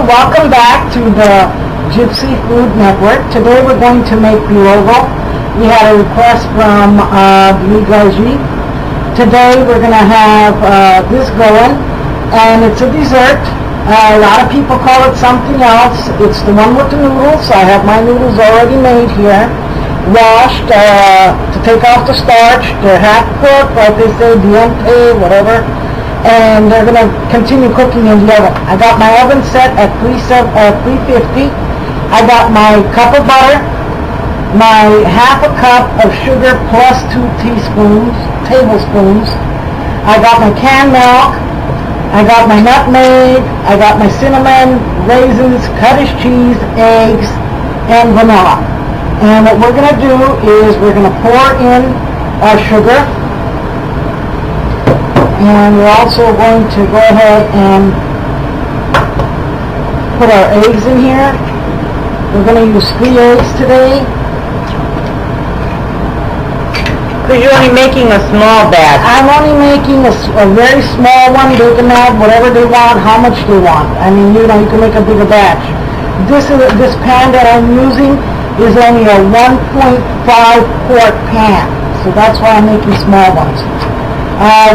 welcome back to the Gypsy Food Network. Today we're going to make Peloggo. We had a request from Gypsy. Today we're going to have this going, and it's a dessert. A lot of people call it something else. It's the one with the noodles. I have my noodles already made here, washed to take off the starch. They're half cooked, like they say, diente, whatever. And they're going to continue cooking in the oven. I got my oven set at 350. I got my cup of butter, my half a cup of sugar plus 2 tablespoons. I got my canned milk. I got my nutmeg. I got my cinnamon, raisins, cottage cheese, eggs, and vanilla. And what we're going to do is we're going to pour in our sugar. And we're also going to go ahead and put our eggs in here. We're going to use 3 eggs today. Because you're only making a small batch. I'm only making a very small one. They can add whatever they want, how much they want. I mean, you can make a bigger batch. This pan that I'm using is only a 1.5 quart pan. So that's why I'm making small ones.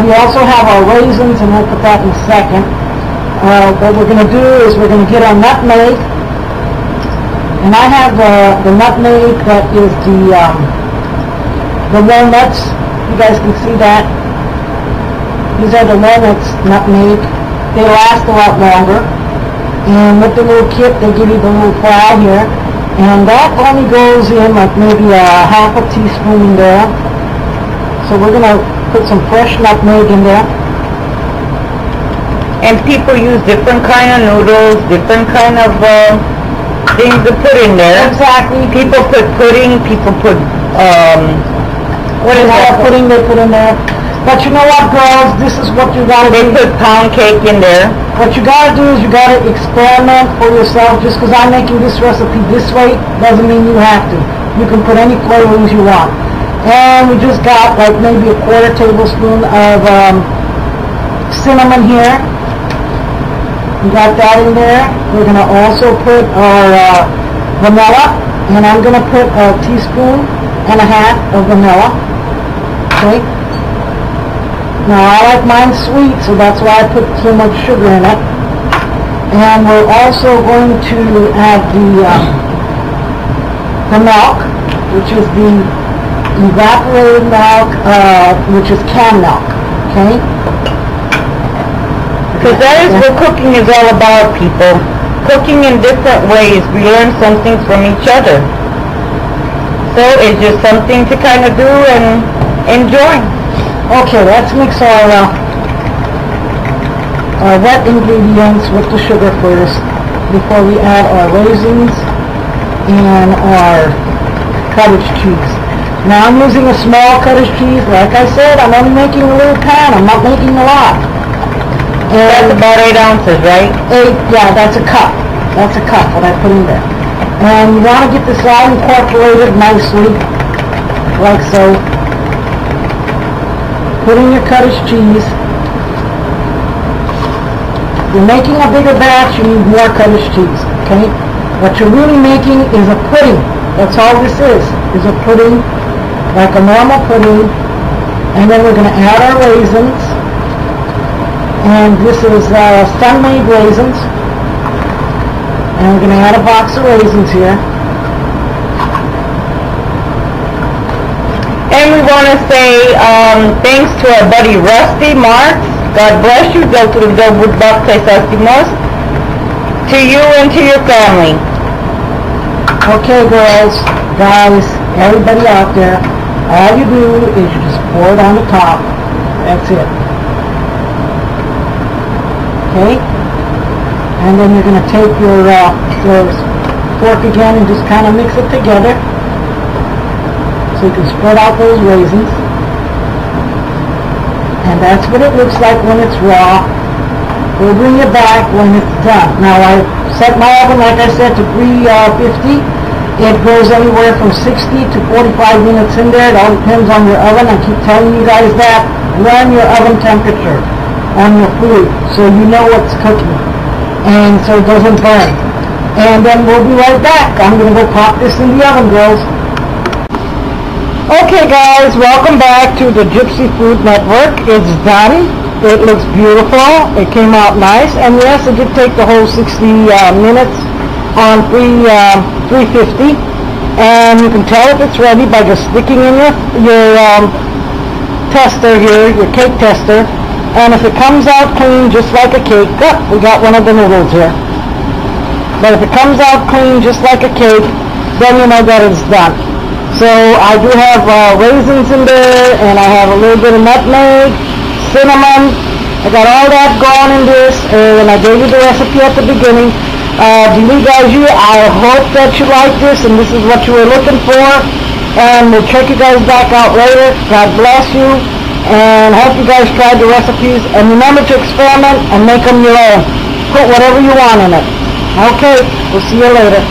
We also have our raisins, and we'll put that in a second. What we're going to do is we're going to get our nutmeg. And I have the nutmeg that is the walnuts. You guys can see that. These are the walnuts nutmeg. They last a lot longer. And with the little kit, they give you the little file here. And that only goes in like maybe a half a teaspoon in there. So we're going to put some fresh nutmeg in there. And people use different kind of noodles, different kind of things to put in there. Exactly. People put pudding, people put, what is that? Pudding they put in there. But you know what, girls? This is what you gotta do. They put pound cake in there. What you gotta do is you gotta experiment for yourself. Just because I'm making this recipe this way doesn't mean you have to. You can put any flavorings you want. And we just got like maybe a 1/4 tablespoon of cinnamon here. We got that in there. We're going to also put our vanilla, and I'm going to put a teaspoon and a half of vanilla. Okay. Now I like mine sweet, so that's why I put so much sugar in it. And we're also going to add the milk, which is the evaporated milk, which is canned milk, okay? Because that is what cooking is all about, people. Cooking in different ways. We learn some things from each other. So it's just something to kind of do and enjoy. Okay, let's mix our wet ingredients with the sugar first before we add our raisins and our cottage cheese. Now I'm using a small cottage cheese. Like I said, I'm only making a little pan. I'm not making a lot. And that's about 8 ounces, right? 8, yeah, that's a cup. That's a cup what I put in there. And you want to get this all incorporated nicely, like so. Put in your cottage cheese. If you're making a bigger batch, you need more cottage cheese, okay? What you're really making is a pudding. That's all this is a pudding, like a normal pudding. And then we're going to add our raisins. And this is sun-made raisins. And we're going to add a box of raisins here. And we want to say thanks to our buddy Rusty Marks. God bless you. To you and to your family. Okay, girls, guys, everybody out there, all you do is you just pour it on the top. That's it. Okay? And then you're going to take your fork again and just kind of mix it together. So you can spread out those raisins. And that's what it looks like when it's raw. We'll bring it back when it's done. Now I set my oven, like I said, to 350. It goes anywhere from 60 to 45 minutes in there. It all depends on your oven. I keep telling you guys that. Run your oven temperature on your food so you know what's cooking. and so it doesn't burn. And then we'll be right back. I'm going to go pop this in the oven, girls. Okay guys, welcome back to the Gypsy Food Network. It's done. It looks beautiful. It came out nice. And yes, it did take the whole 60 minutes on 350. And you can tell if it's ready by just sticking in your tester here, your cake tester. And if it comes out clean just like a cake, we got one of the noodles here. But if it comes out clean just like a cake, then you know that it's done. So I do have raisins in there, and I have a little bit of nutmeg, cinnamon. I got all that going in this, and I gave you the recipe at the beginning. Guys, I hope that you like this, and this is what you were looking for. And we'll check you guys back out later. God bless you, and hope you guys tried the recipes. And remember to experiment and make them your own. Put whatever you want in it. Okay, we'll see you later.